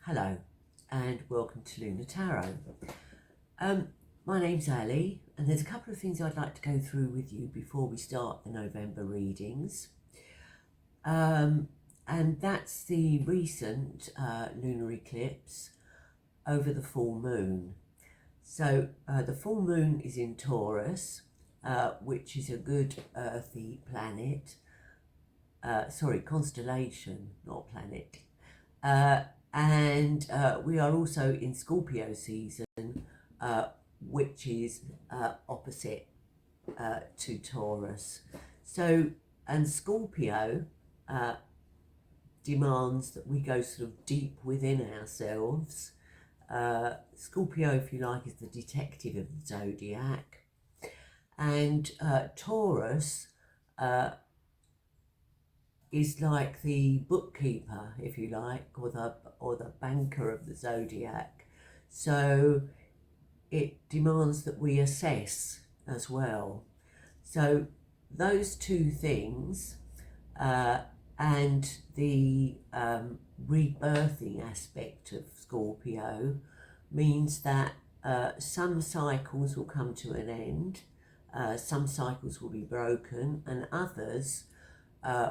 Hello and welcome to Lunar Tarot. My name's Ali and there's a couple of things I'd like to go through with you before we start the November readings. And that's the recent lunar eclipse over the full moon. So the full moon is in Taurus, which is a good earthy planet. Constellation, not planet. And we are also in Scorpio season, which is opposite to Taurus. So, and Scorpio demands that we go sort of deep within ourselves. Scorpio, if you like, is the detective of the Zodiac. And Taurus is like the bookkeeper, if you like, or the banker of the Zodiac. So it demands that we assess as well. So those two things and the rebirthing aspect of Scorpio means that some cycles will come to an end, some cycles will be broken, and others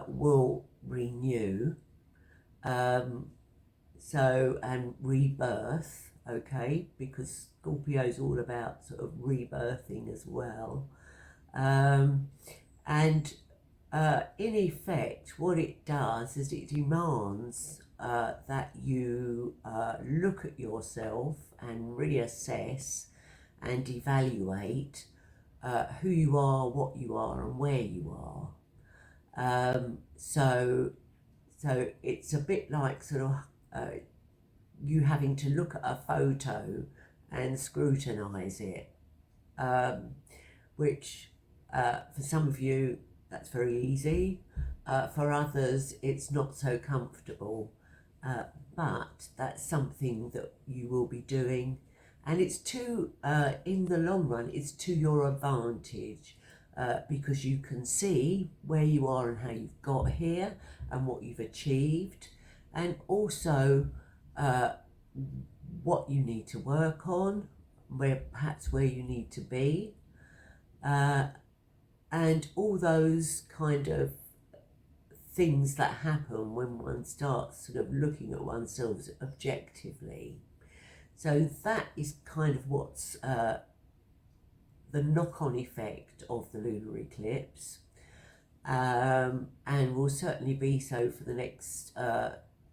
will renew, and rebirth, okay, because Scorpio is all about sort of rebirthing as well. And in effect, what it does is it demands that you look at yourself and reassess and evaluate who you are, what you are, and where you are. So it's a bit like sort of you having to look at a photo and scrutinize it, which for some of you that's very easy, for others it's not so comfortable, but that's something that you will be doing, and it's in the long run it's to your advantage. Because you can see where you are and how you've got here and what you've achieved, and also what you need to work on, perhaps where you need to be, and all those kind of things that happen when one starts sort of looking at oneself objectively. So that is kind of what's the knock-on effect of the lunar eclipse, and will certainly be so for the next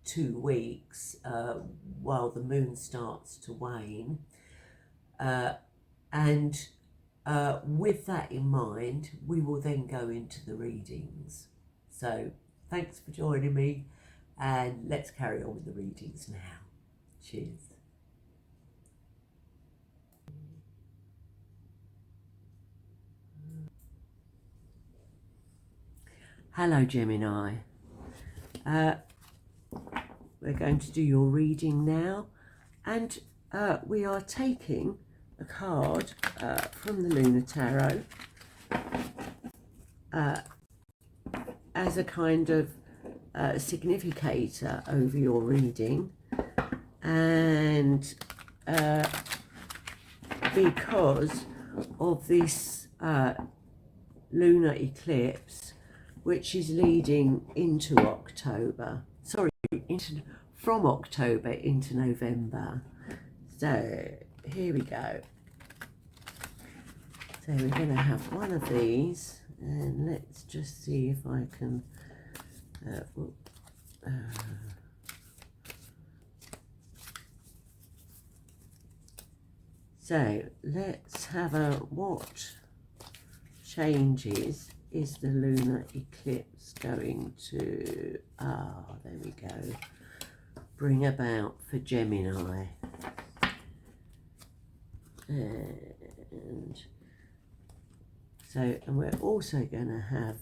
2 weeks while the moon starts to wane. And with that in mind, we will then go into the readings. So thanks for joining me, and let's carry on with the readings now. Cheers. Hello Gemini, we're going to do your reading now, and we are taking a card from the Lunar Tarot as a kind of significator over your reading, and because of this lunar eclipse, which is leading into October, from October into November. So here we go. So we're going to have one of these, and let's just see if I can so let's have a what changes is the lunar eclipse going to, there we go, bring about for Gemini. And we're also going to have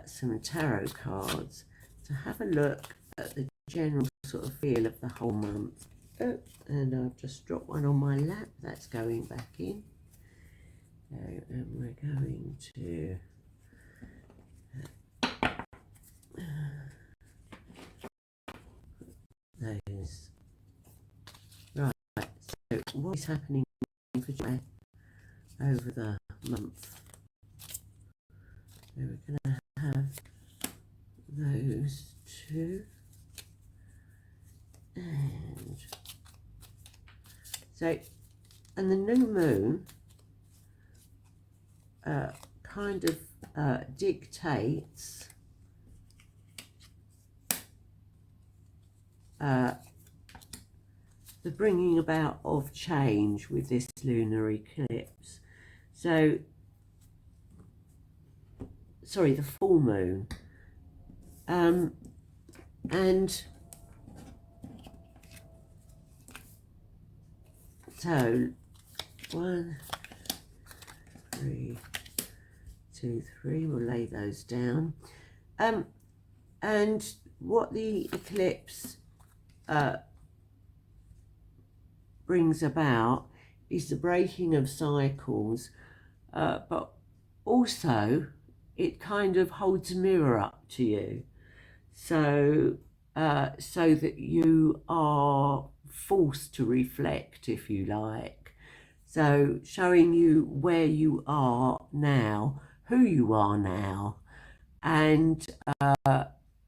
some tarot cards to have a look at the general sort of feel of the whole month. Oh, and I've just dropped one on my lap, that's going back in. So, and we're going to those is happening for July over the month. So we're going to have those two. And so, and the new moon kind of dictates the bringing about of change with this lunar eclipse. So, sorry, the full moon. And so 1, 3, 2, 3, we'll lay those down. And what the eclipse brings about is the breaking of cycles, but also it kind of holds a mirror up to you, so so that you are forced to reflect, if you like. So showing you where you are now, who you are now, and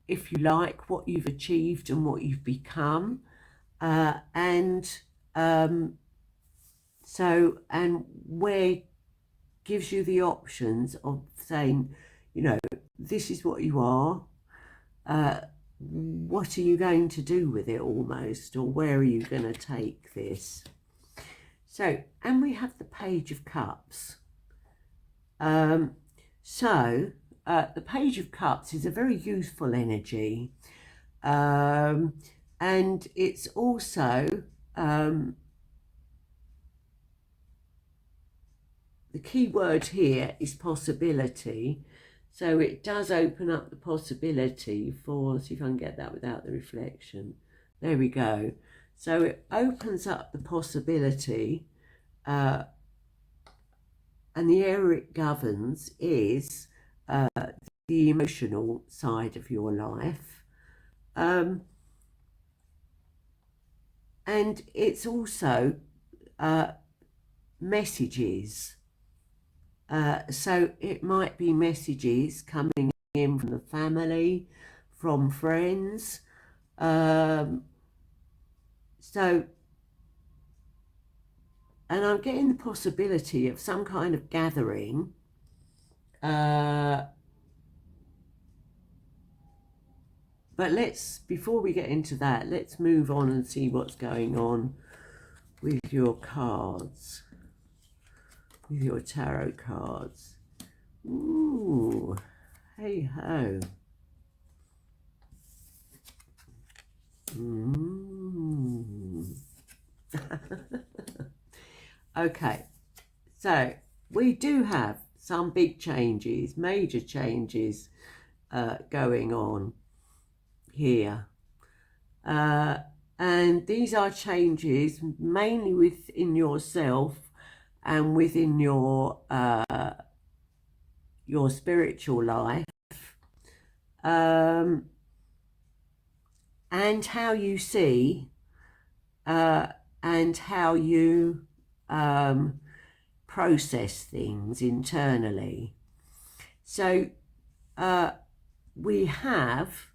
if you like, what you've achieved and what you've become, so, and where gives you the options of saying, you know, this is what you are, what are you going to do with it almost, or where are you going to take this? So, and we have the Page of Cups. The Page of Cups is a very youthful energy, and it's also the key word here is possibility. So it does open up the possibility for, see if I can get that without the reflection. There we go. So it opens up the possibility, and the area it governs is the emotional side of your life. And it's also messages. So it might be messages coming in from the family, from friends. And I'm getting the possibility of some kind of gathering. But before we get into that, let's move on and see what's going on with your cards, with your tarot cards. Ooh, hey ho. Okay, so we do have some big changes, major changes going on here. And these are changes mainly within yourself and within your spiritual life, and how you see and how you process things internally. So we have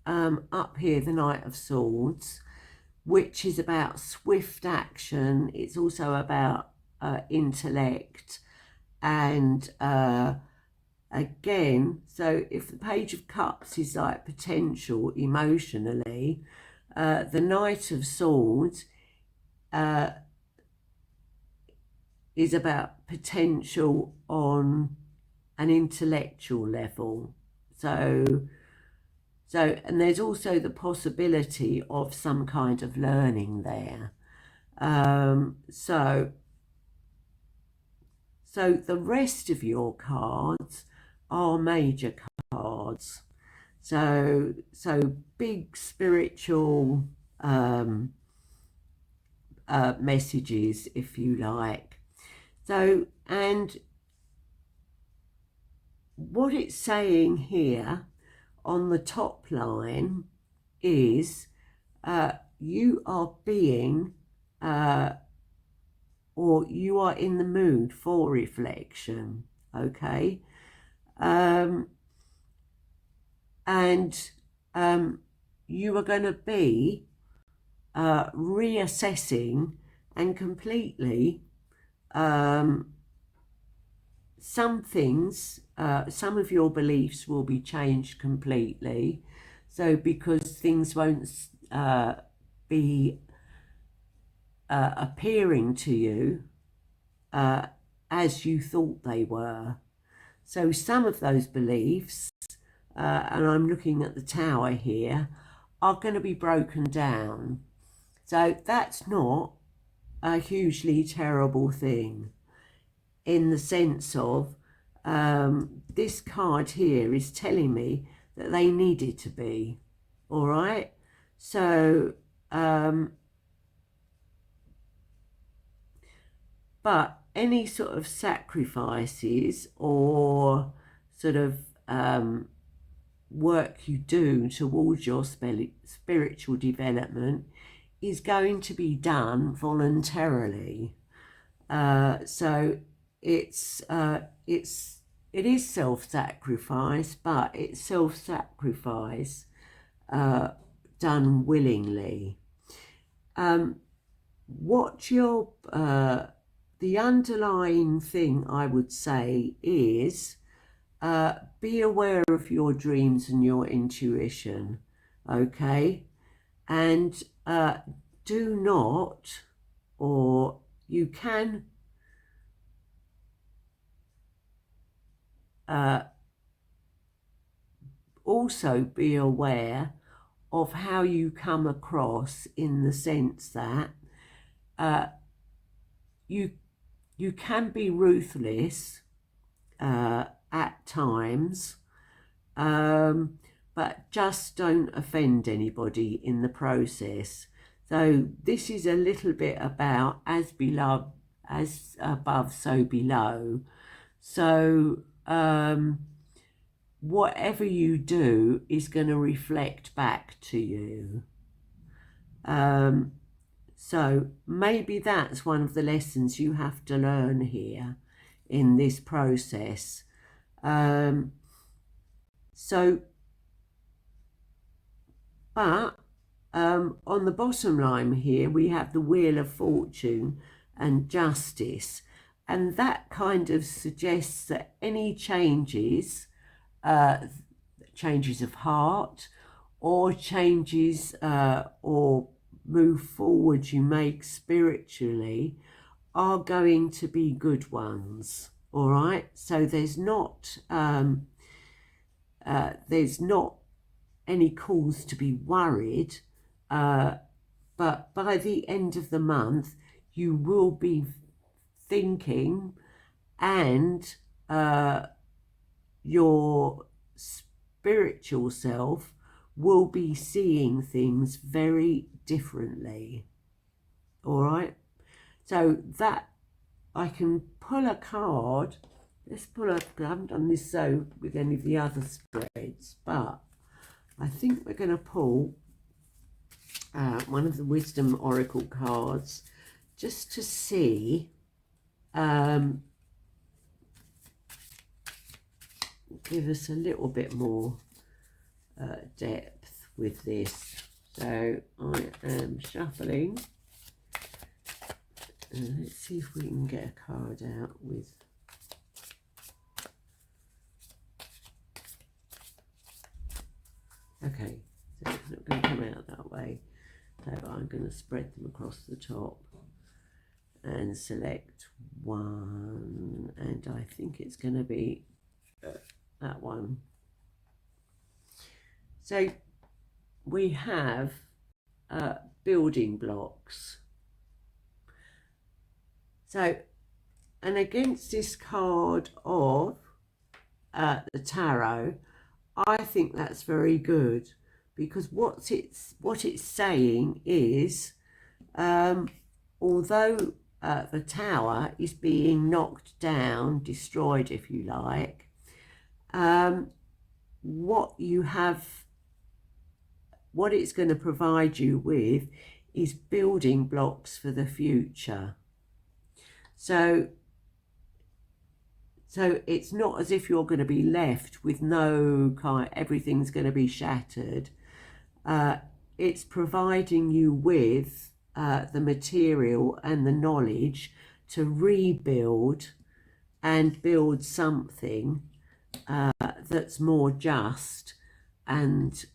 up here the Knight of Swords, which is about swift action. It's also about intellect, and again, so if the Page of Cups is like potential emotionally, the Knight of Swords is about potential on an intellectual level. So and there's also the possibility of some kind of learning there. So the rest of your cards are major cards. So big spiritual messages, if you like. So, and what it's saying here on the top line is you are being or you are in the mood for reflection, okay? And you are going to be reassessing and completely some things, some of your beliefs will be changed completely. So because things won't be appearing to you as you thought they were. So some of those beliefs, and I'm looking at the Tower here, are going to be broken down. So that's not a hugely terrible thing, in the sense of this card here is telling me that they needed to be, all right? So but any sort of sacrifices or sort of work you do towards your spiritual development is going to be done voluntarily. So it is self-sacrifice, but it's self-sacrifice done willingly. What your the underlying thing I would say is be aware of your dreams and your intuition, okay? And do not, or you can also be aware of how you come across, in the sense that you can be ruthless at times, but just don't offend anybody in the process. So this is a little bit about as beloved, as above, so below. So whatever you do is going to reflect back to you. So maybe that's one of the lessons you have to learn here in this process. But on the bottom line here, we have the Wheel of Fortune and Justice. And that kind of suggests that any changes, changes of heart, or changes or move forward you make spiritually, are going to be good ones. All right, so there's not any cause to be worried, but by the end of the month you will be thinking, and your spiritual self will be seeing things very differently. All right, so that I can pull a card. Let's pull a, I haven't done this so with any of the other spreads, but I think we're going to pull one of the Wisdom Oracle cards just to see give us a little bit more depth with this. So I am shuffling. Let's see if we can get a card out with. Okay, so it's not going to come out that way. So I'm going to spread them across the top and select one, and I think it's going to be that one. So we have building blocks. So, and against this card of the tarot, I think that's very good, because what it's saying is, although the tower is being knocked down, destroyed if you like, what it's going to provide you with is building blocks for the future. So it's not as if you're going to be left with no kind, everything's going to be shattered. It's providing you with the material and the knowledge to rebuild and build something that's more just and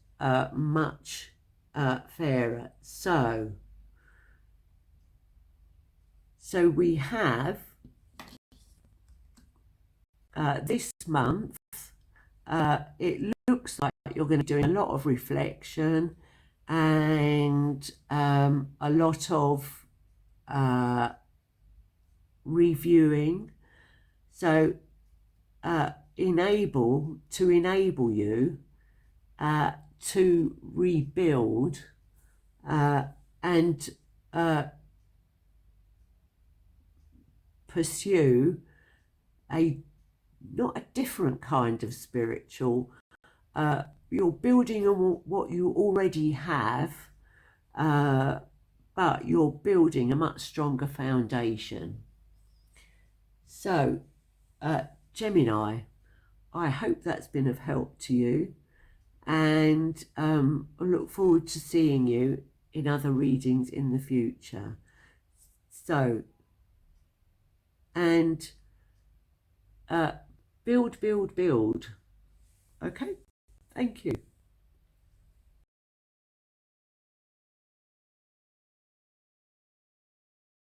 much fairer. So we have this month, it looks like you're going to be doing a lot of reflection and a lot of reviewing. So enable you to rebuild and pursue not a different kind of spiritual, you're building on what you already have, but you're building a much stronger foundation. So Gemini, I hope that's been of help to you, and I look forward to seeing you in other readings in the future. So, and build. Okay, thank you.